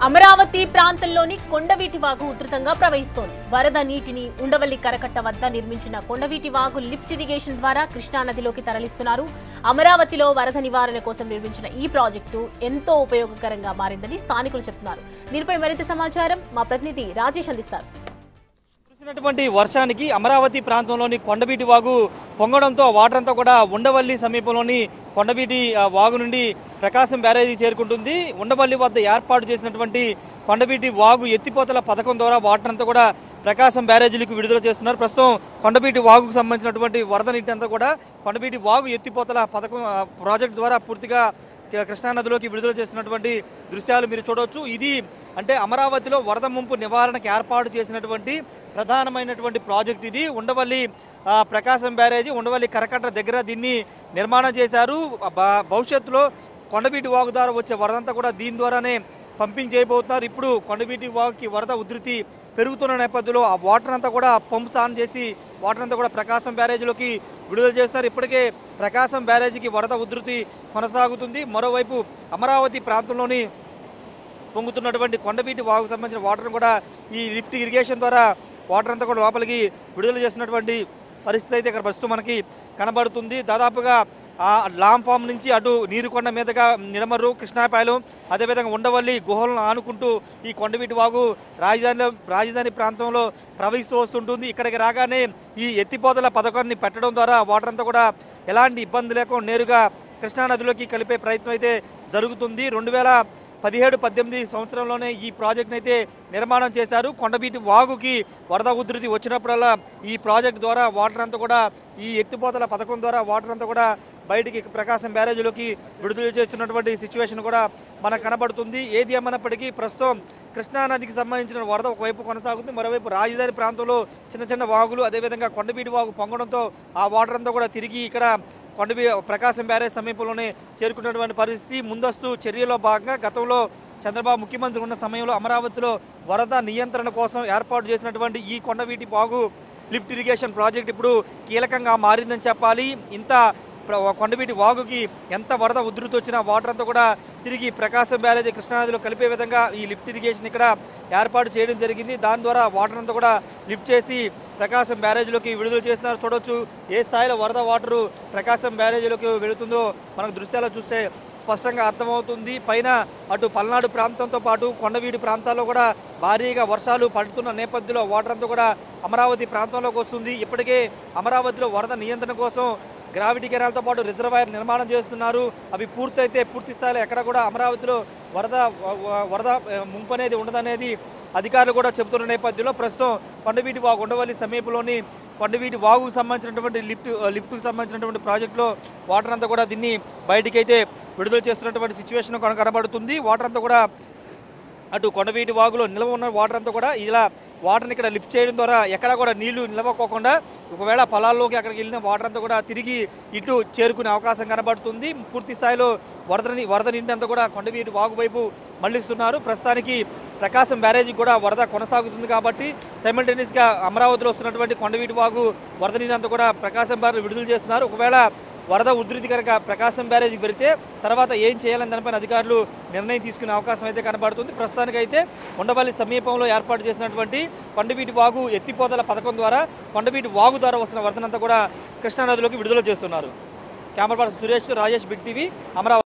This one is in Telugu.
అమరావతి ప్రాంతంలోని కొండవీటి వాగు ఉధృతంగా ప్రవహిస్తోంది. వరద నీటిని ఉండవల్లి కరకట్ట వద్ద నిర్మించిన కొండవీటి వాగు లిఫ్ట్ ఇరిగేషన్ ద్వారా కృష్ణానదిలోకి తరలిస్తున్నారు. అమరావతిలో వరద నివారణ కోసం నిర్మించిన ఈ ప్రాజెక్టు ఎంతో ఉపయోగకరంగా మారిందని స్థానికులు చెబుతున్నారు. దీనిపై మరింత సమాచారం మా ప్రతినిధి రాజేష్ అందిస్తారు. కురిసినటువంటి వర్షానికి అమరావతి ప్రాంతంలోని కొండవీటి వాగు పొంగడంతో వాటర్ అంతా కూడా ఉండవల్లి సమీపంలోని కొండవీటి వాగు నుండి ప్రకాశం బ్యారేజీ చేరుకుంటుంది. ఉండవల్లి వద్ద ఏర్పాటు చేసినటువంటి కొండవీటి వాగు ఎత్తిపోతల పథకం ద్వారా వాటర్ అంతా కూడా ప్రకాశం బ్యారేజీలకు విడుదల చేస్తున్నారు. ప్రస్తుతం కొండవీటి వాగుకు సంబంధించినటువంటి వరద నీటి అంతా కూడా కొండవీటి వాగు ఎత్తిపోతల పథకం ప్రాజెక్టు ద్వారా పూర్తిగా కృష్ణానదిలోకి విడుదల చేస్తున్నటువంటి దృశ్యాలు మీరు చూడవచ్చు. ఇది అంటే అమరావతిలో వరద ముంపు నివారణకు ఏర్పాటు చేసినటువంటి ప్రధానమైనటువంటి ప్రాజెక్ట్ ఇది. ఉండవల్లి ప్రకాశం బ్యారేజీ ఉండవల్లి కరకట్ట దగ్గర దీన్ని నిర్మాణం చేశారు. భవిష్యత్తులో కొండవీటి వాగు ద్వారా వచ్చే వరదంతా కూడా దీని ద్వారానే పంపింగ్ చేయబోతున్నారు. ఇప్పుడు కొండవీటి వాగుకి వరద ఉధృతి పెరుగుతున్న నేపథ్యంలో ఆ వాటర్ అంతా కూడా పంప్స్ ఆన్ చేసి వాటర్ అంతా కూడా ప్రకాశం బ్యారేజీలోకి విడుదల చేస్తున్నారు. ఇప్పటికే ప్రకాశం బ్యారేజీకి వరద ఉధృతి కొనసాగుతుంది. మరోవైపు అమరావతి ప్రాంతంలోని పొంగుతున్నటువంటి కొండవీటి వాగుకు సంబంధించిన వాటర్ను కూడా ఈ లిఫ్ట్ ఇరిగేషన్ ద్వారా వాటర్ అంతా కూడా లోపలికి విడుదల చేస్తున్నటువంటి పరిస్థితి అయితే ఇక్కడ ప్రస్తుతం మనకి కనబడుతుంది. దాదాపుగా ఆ లాంగ్ ఫామ్ నుంచి అటు నీరుకొండ మీదుగా నిడమర్రు కృష్ణాపాలెం అదేవిధంగా ఉండవల్లి గుహలను ఆనుకుంటూ ఈ కొండవీటి వాగు రాజధాని ప్రాంతంలో ప్రవహిస్తూ వస్తుంటుంది. ఇక్కడికి రాగానే ఈ ఎత్తిపోతల పథకాన్ని పెట్టడం ద్వారా వాటర్ అంతా కూడా ఎలాంటి ఇబ్బంది లేకుండా నేరుగా కృష్ణానదిలోకి కలిపే ప్రయత్నం అయితే జరుగుతుంది. 2017-18 సంవత్సరంలోనే ఈ ప్రాజెక్ట్ని అయితే నిర్మాణం చేశారు. కొండవీటి వాగుకి వరద ఉధృతి వచ్చినప్పుడల్లా ఈ ప్రాజెక్ట్ ద్వారా వాటర్ అంతా కూడా ఈ ఎత్తిపోతల పథకం ద్వారా వాటర్ అంతా కూడా బయటికి ప్రకాశం బ్యారేజీలోకి విడుదల చేస్తున్నటువంటి సిచ్యువేషన్ కూడా మనకు కనబడుతుంది. ఏది ఏమన్నప్పటికీ ప్రస్తుతం కృష్ణానదికి సంబంధించిన వరద ఒకవైపు కొనసాగుతుంది. మరోవైపు రాజధాని ప్రాంతంలో చిన్న చిన్న వాగులు అదేవిధంగా కొండవీటి వాగు పొంగడంతో ఆ వాటర్ అంతా కూడా తిరిగి ఇక్కడ ప్రకాశం బ్యారేజ్ సమీపంలోనే చేరుకున్నటువంటి పరిస్థితి. ముందస్తు చర్యలో భాగంగా గతంలో చంద్రబాబు ముఖ్యమంత్రి ఉన్న సమయంలో అమరావతిలో వరద నియంత్రణ కోసం ఏర్పాటు చేసినటువంటి ఈ Kondaveeti Vagu lift irrigation project ఇప్పుడు కీలకంగా మారిందని చెప్పాలి. ఇంత కొండవీటి వాగుకి ఎంత వరద ఉధృతి వచ్చినా వాటర్ అంతా కూడా తిరిగి ప్రకాశం బ్యారేజీ కృష్ణానదిలో కలిపే విధంగా ఈ లిఫ్ట్ ఇరిగేషన్ ఇక్కడ ఏర్పాటు చేయడం జరిగింది. దాని ద్వారా వాటర్ అంతా కూడా లిఫ్ట్ చేసి ప్రకాశం బ్యారేజీలోకి విడుదల చేస్తున్నారు. చూడొచ్చు ఏ స్థాయిలో వరద వాటరు ప్రకాశం బ్యారేజీలోకి వెళుతుందో మనకు దృశ్యాలు చూస్తే స్పష్టంగా అర్థమవుతుంది. పైన అటు పల్నాడు ప్రాంతంతో పాటు కొండవీడి ప్రాంతాల్లో కూడా భారీగా వర్షాలు పడుతున్న నేపథ్యంలో వాటర్ అంతా కూడా అమరావతి ప్రాంతంలోకి వస్తుంది. ఇప్పటికే అమరావతిలో వరద నియంత్రణ కోసం గ్రావిటీ కెనాల్తో పాటు రిజర్వాయర్ నిర్మాణం చేస్తున్నారు. అవి పూర్తయితే పూర్తి స్థాయిలో ఎక్కడ కూడా అమరావతిలో వరద ముంపు అనేది ఉండదనేది అధికారులు కూడా చెబుతున్న నేపథ్యంలో ప్రస్తుతం కొండవీటి వాగు ఉండవల్లి సమీపంలోని కొండవీటి వాగుకు సంబంధించినటువంటి లిఫ్ట్కు సంబంధించినటువంటి ప్రాజెక్టులో వాటర్ అంతా కూడా దీన్ని బయటికైతే విడుదల చేస్తున్నటువంటి సిచ్యువేషన్ కనబడుతుంది. వాటర్ అంతా కూడా అటు కొండవీటి వాగులో నిల్వ ఉన్న వాటర్ అంతా కూడా ఇలా వాటర్ని ఇక్కడ లిఫ్ట్ చేయడం ద్వారా ఎక్కడా కూడా నీళ్లు నిలవకోకుండా ఒకవేళ పొలాల్లోకి అక్కడికి వెళ్ళిన వాటర్ అంతా కూడా తిరిగి ఇటు చేరుకునే అవకాశం కనబడుతుంది. పూర్తి స్థాయిలో వరద నీటి అంతా కూడా కొండవీటి వాగు వైపు మళ్లిస్తున్నారు. ప్రస్తుతానికి ప్రకాశం బ్యారేజీకి కూడా వరద కొనసాగుతుంది కాబట్టి సైమల్టేనియస్గా అమరావతిలో వస్తున్నటువంటి కొండవీటి వాగు వరద నీటి అంతా కూడా ప్రకాశం బ్యారేజ్ విడుదల చేస్తున్నారు. ఒకవేళ వరద ఉధృతి కనుక ప్రకాశం బ్యారేజీకి పెడితే తర్వాత ఏం చేయాలని దానిపైన అధికారులు నిర్ణయం తీసుకునే అవకాశం అయితే కనబడుతుంది. ప్రస్తుతానికైతే ఉండవల్లి సమీపంలో ఏర్పాటు చేసినటువంటి కొండవీటి వాగు ఎత్తిపోతల పథకం ద్వారా కొండవీటి వాగు ద్వారా వస్తున్న వరదనంతా కూడా కృష్ణానదిలోకి విడుదల చేస్తున్నారు. Camera person Suresh, Rajesh, Big TV, Amaravati.